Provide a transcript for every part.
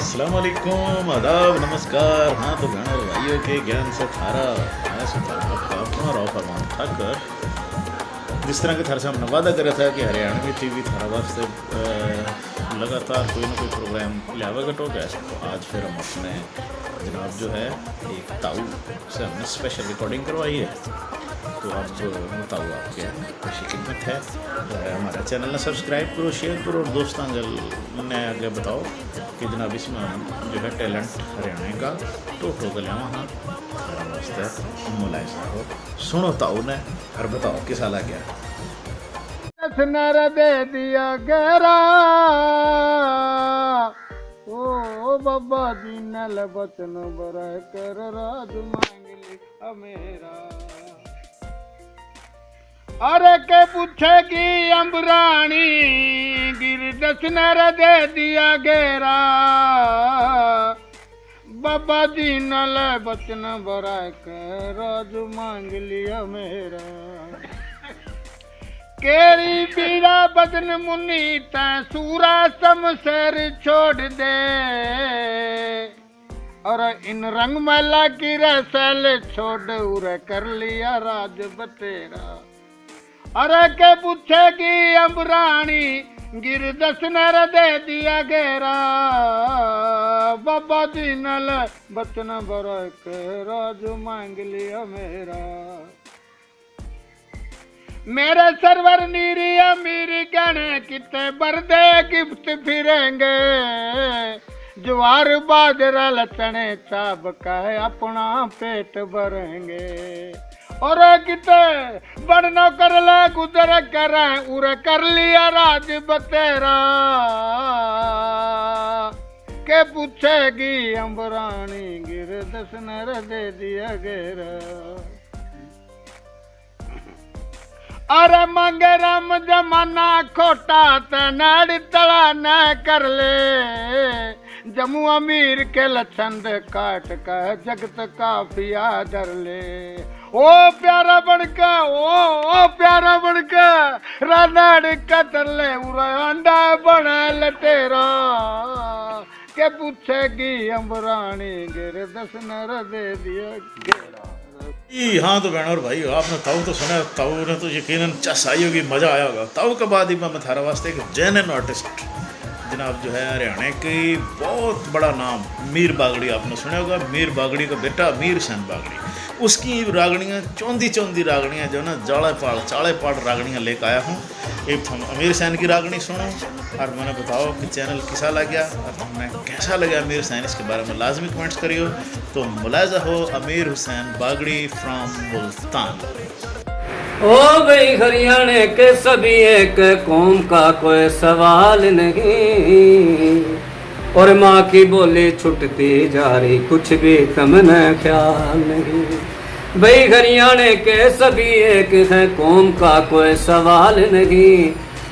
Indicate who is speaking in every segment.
Speaker 1: अस्सलाम वालेकुम, आदाब, नमस्कार। हाँ तो बहन और भाइयों के ज्ञान से थारा मैं सुल्तान आपका और फरमान था कर जिस तरह के थार से हमने वादा करा था कि हरियाणवी टीवी थारा वास्ते लगातार कोई ना कोई प्रोग्राम लियावेगा टोगा। तो आज फिर हम अपने जनाब जो है एक ताऊ से हमने स्पेशल रिकॉर्डिंग करवाई है। तो अब ताऊ आपके खुशी खिदमत है। हमारा चैनल ने सब्सक्राइब करो, शेयर करो और दोस्तों ने आगे बताओ कि जनाब इसमें हम जो है टैलेंट हरियाणा का टोटो गलिया वहाँ मुलायजा हो। सुनो ताऊ ने और बताओ किस हाल गया।
Speaker 2: नर दे दिया गहरा ओ बाबा जी नल बचन बरा कर राज मांग ली मेरा। अरे के पूछेगी अम्बरानी गिर दस नर दे दिया गेरा बाबा जी नल बचन बरा कर राज मांग लिया मेरा। केरी पीड़ा बदन मुन्नी तै सूरा समसर छोड़ दे और इन रंग मैला की रसल छोड़ उरे कर लिया राज बतेरा। अरे के पूछेगी अम्बरानी गिर दस नर दे दिया गेरा बाबा जी नल बचन बरा के राज मांग लिया मेरा। मेरे सरवर नीरी अमीरी गणे कितने बरदे गिफ्ट फिरेंगे ज्वार बाजरा लचने चाब का है अपना पेट भरेंगे। और किते बड़नो कर ले गुजर कर उरे कर लिया राज बतेरा के पूछेगी अम्बरानी गिर दस नर दे दिया गेरा। अरे मांगे राम जमाना खोटा तनाड़ तला न कर ले जम्मू अमीर के लछंद काट का जगत काफिया डर ले। ओ प्यारा बनका ओ प्यारा बनका रानाड़ कतर ले उरा अंडा बना लटेरा के पूछेगी अम्बरानी गिर दस नर दे दिया गेरा।
Speaker 1: हाँ तो बहन और भाई आपने ताऊ तो सुना, ताऊ ने तो यकीनन चस आई होगी, मज़ा आया होगा। ताऊ के बाद ही मैं थारा वास्ते एक जेन्युइन आर्टिस्ट जनाब जो है हरियाणा की बहुत बड़ा नाम मीर बागड़ी आपने सुना होगा। मीर बागड़ी का बेटा मीर हुसैन बागड़ी, उसकी रागड़ियाँ चौंधी चौंधी रागड़ियाँ जो ना चाले पाड़ रागड़ियाँ लेकर आया हूँ। एक हम अमीर हुसैन की रागड़ी सुनो और मैंने बताओ कि चैनल किसा लग गया और हमें कैसा लगा अमीर हुसैन, इसके बारे में लाजमी कमेंट्स करियो। तो मुलाजा हो अमीर हुसैन बागड़ी फ्रॉम मुल्तान।
Speaker 3: ओ भाई हरियाणा के सभी एक कौम का कोई सवाल नहीं और माँ की बोली छुटती जा रही कुछ भी तुमने ख्याल नहीं। भाई हरियाणा के सभी एक है कौम का कोई सवाल नहीं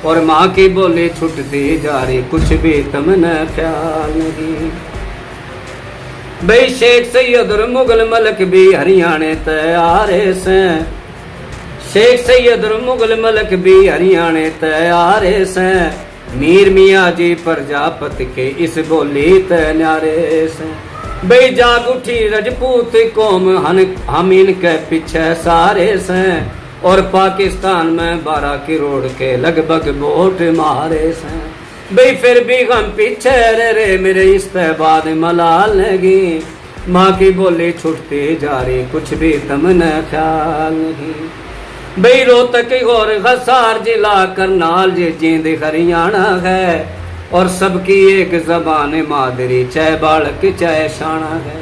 Speaker 3: और माँ की बोली छुटती जा रही कुछ भी तुमने ख्याल नहीं। भाई शेख सैयद और मुगल मलक भी हरियाणा तैयार से शेख सैयद और मुगल मलक भी हरियाणा तैयार से मीर मियाँ जी प्रजापति के इस बोली तैयारे से। भाई जाग उठी रजपूत कौम हम इनके पीछे सारे से और पाकिस्तान में 12 करोड़ के लगभग वोट मारे से। भाई फिर भी हम पीछे रे मेरे इस्तेबाद मलाल लगी माँ की बोली छुटती जा रही कुछ भी तुमने ख्याल नहीं। भाई रोहतक और हिसार जिला करनाल जी जींद हरियाणा है और सबकी एक जबान मादरी चाहे बालक चाहे शाना है।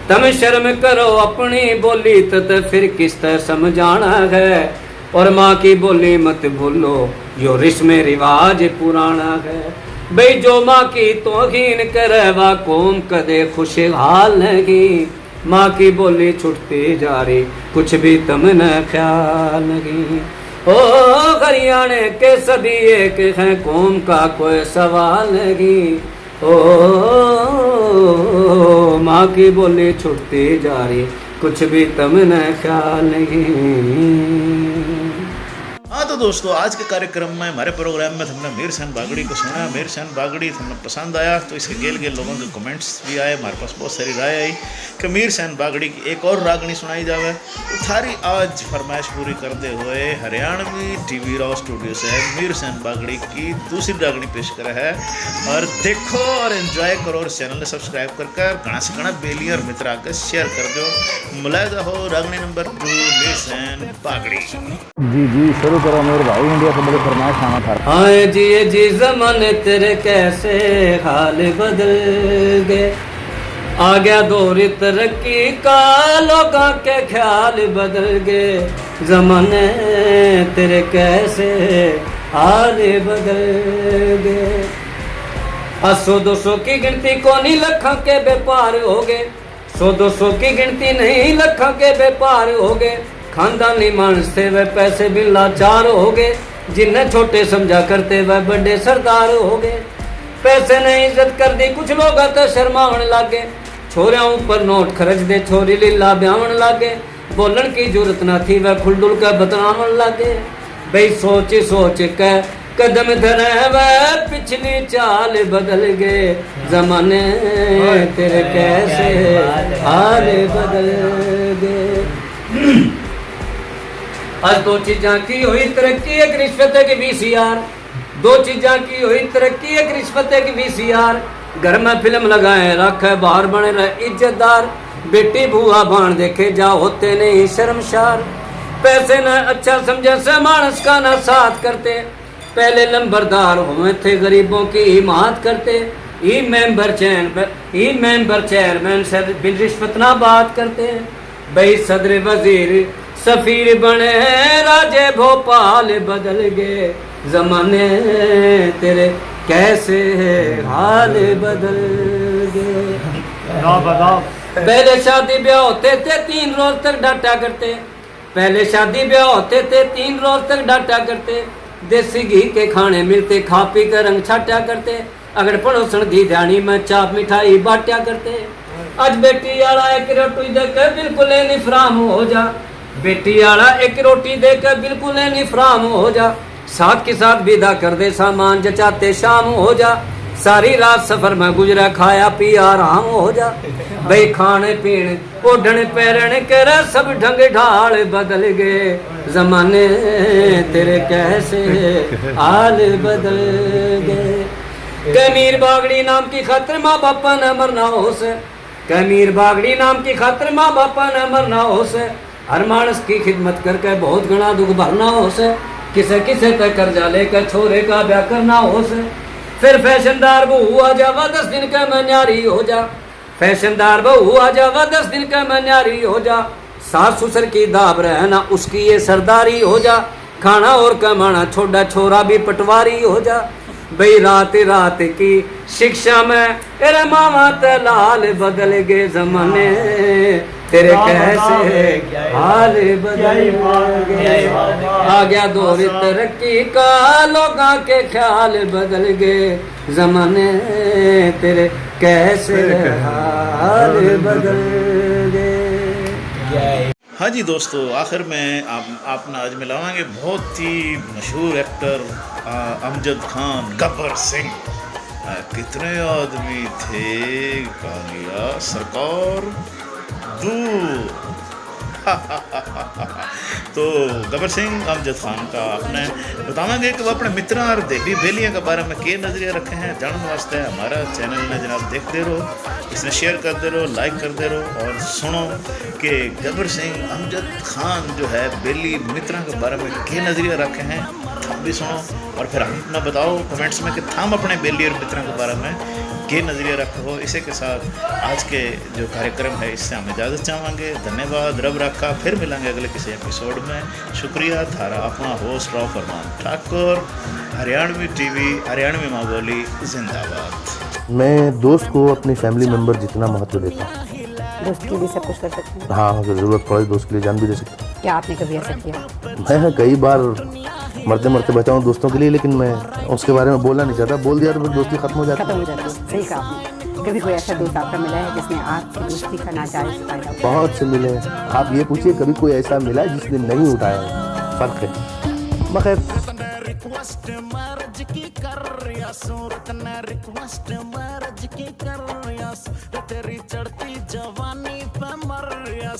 Speaker 3: तुम शर्म करो अपनी बोली तो फिर किस तरह समझाना है और माँ की बोली मत भूलो जो रिस्म रिवाज पुराना है। भाई जो माँ की तौहीन करे वा कौम कदे खुशहाल नहीं माँ की बोली छुटती जा रही कुछ भी तुमने ख्याल नहीं। ओ हरियाणा के सभी एक है कौम का कोई सवाल नहीं ओ माँ की बोली छुटती जा रही कुछ भी तुमने ख्याल नहीं।
Speaker 1: हाँ तो दोस्तों, आज के कार्यक्रम में हमारे प्रोग्राम में हमने मीर हुसैन बागड़ी को सुना। मीर हुसैन बागड़ी हमें पसंद आया तो इसके गेल के लोगों के कमेंट्स भी आए, हमारे पास बहुत सारी राय आई कि मीर हुसैन बागड़ी की एक और रागनी सुनाई जावे। तो थारी आज फरमाइश पूरी करते हुए हरियाणवी टीवी राव स्टूडियो से मीर हुसैन बागड़ी की दूसरी रागनी पेश करा है। और देखो और एंजॉय करो और चैनल ने सब्सक्राइब कर घना से घना बेली और मित्र आके शेयर कर दो। मुलायदा हो रागनी नंबर 2 मीर हुसैन बागड़ी।
Speaker 4: जी शुरू करो मेरे भाई, इंडिया से बड़े फरमाइश आना था।
Speaker 3: हाँ जी ज़माने तेरे कैसे हाल बदल गए, आ गया दौर तरक्की का लोगों के ख्याल बदल गए। ज़माने तेरे कैसे हाल बदल गए। 100-200 की गिनती को नहीं लखों के व्यापार हो गए। 100-200 की गिनती नहीं लखों के व्यापार हो गए। खानदानी मानस थे वह पैसे भी लाचार हो गए। जिन्हें छोटे समझा करते वह बड़े सरदार हो गए। पैसे ने इज्जत कर दी कुछ लोग तो शर्मावन लागे। छोरियां ऊपर नोट खर्च दे छोरी लीला ब्यावन लागे। बोलन की जरूरत ना थी वह खुलडुल का बतलावन लागे। भाई सोच सोच के कदम धरे वह पिछली चाल बदल गए। जमाने तेरे कैसे हाल बदल गए। आज दो चीजा की हुई तरक्की, एक रिश्वत की VCR। दो चीजा की हुई तरक्की, एक रिश्वत की VCR। घर में फिल्म लगाए रखे बाहर बने रहे इज्जतदार। बेटी बुआ भाण देखे जा होते नहीं शर्मशार। पैसे न अच्छा समझे से मानस का न साथ करते। पहले लंबरदार हुए थे गरीबों की हिमायत करते। ई मेंबर चेयरमैन से बिल रिश्वत ना बात करते। भाई सदर वजीर सफीर बने राजे भोपाल बदल गए। जमाने तेरे कैसे हाल बदल गए। पहले शादी ब्याह होते थे 3 रोज तक डांटा करते। पहले शादी ब्याह होते थे 3 रोज तक डांटा करते। देसी घी के खाने मिलते खा पी कर रंग छाटा करते। अगर पड़ोसन दी ध्यानी में चाप मिठाई बांटा करते। आज बेटी आला एक रोटी देकर बिल्कुल निफराम हो जा। बेटी आला एक रोटी देकर बिल्कुल निफराम हो जा। साथ के साथ विदा कर दे सामान जचाते शाम हो जा। सारी रात सफर में गुजरा खाया पिया आराम हो जा। भाई खाने पीने ओढ़ने पैरने कर सब ढंग ढाल बदल गए। जमाने तेरे कैसे हाल बदल गए। कमीर बागड़ी नाम की खातिर माँ बापा न मरना हो से। कमीर बागड़ी नाम की खातिर माँ बापा न मरना हो से। हर मानस की खिदमत करके बहुत घना दुख भरना हो से। किसे किसे तक कर्जा लेकर छोरे का ब्याह करना हो से। फिर फैशनदार बहू आ जावा 10 दिन का मन्यारी हो जा। फैशनदार बहू आ जावा 10 दिन का मन्यारी हो जा। सास ससुर की दाब रहना उसकी ये सरदारी हो जा। खाना और कमाना छोड़ा छोरा भी पटवारी हो जा। भाई रात रात की शिक्षा में अरे मामा लाल बदल गए। जमाने तेरे कैसे हाल बदल गए। आ गया दौर तरक्की का लोगों के ख्याल बदल गए। जमाने तेरे कैसे हाल बदल गए।
Speaker 1: हाँ जी दोस्तों, आखिर में आपने आज मिलावाएंगे बहुत ही मशहूर एक्टर अमजद खान, गब्बर सिंह। कितने आदमी थे कालिया सरकार दूर। तो गब्बर सिंह अमजद खान का आपने बतावांगे कि वो अपने मित्रों और देवी बेलियाँ के बारे में क्या नज़रिया रखे हैं। जानने वास्ते हमारा चैनल ने जनाब देखते रहो, इसने शेयर करते रहो, लाइक करते रहो और सुनो कि गब्बर सिंह अमजद खान जो है बेली मित्रों के बारे में क्या नज़रिया रखे हैं। थम भी सुनो और फिर हम अपना बताओ कमेंट्स में कि थम अपने बेली और मित्रों के बारे में क्या नज़रिया रखो। इसी के साथ आज के जो कार्यक्रम है इससे हम इजाज़त चाहेंगे। धन्यवाद, रब रखा। फिर मिलेंगे अगले किसी एपिसोड में। शुक्रिया। थारा अपना होस्ट राव फरमान ठाकुर, हरियाणवी टीवी, हरियाणवी माँ बोली जिंदाबाद।
Speaker 4: मैं दोस्त को अपनी फैमिली मेंबर जितना महत्व देता हूँ।
Speaker 5: दोस्त के लिए सब कुछ कर सकते हैं।
Speaker 4: हाँ, अगर ज़रूरत पड़े दोस्त के लिए जान भी दे सकता हूँ।
Speaker 5: क्या आपने कभी ऐसा किया?
Speaker 4: मैं कई बार मरते मरते बचा हूँ दोस्तों के लिए, लेकिन मैं उसके बारे में बोलना नहीं चाहता। बोल दिया तो फिर दोस्ती खत्म हो जाती है।
Speaker 5: सही कहा आपने। कभी कोई ऐसा दोस्त आपका मिला है जिसने आपकी दोस्ती का नाजायज फायदा?
Speaker 4: बहुत से मिले। आप ये पूछिए कभी कोई ऐसा मिला जिसने नहीं उठाया? फर्क है। मैं खैर
Speaker 6: रिक्वेस्ट मैरिज की कर या सूरत ने रिक्वेस्ट मैरिज की कर या तेरी चढ़ती जवानी पे मर या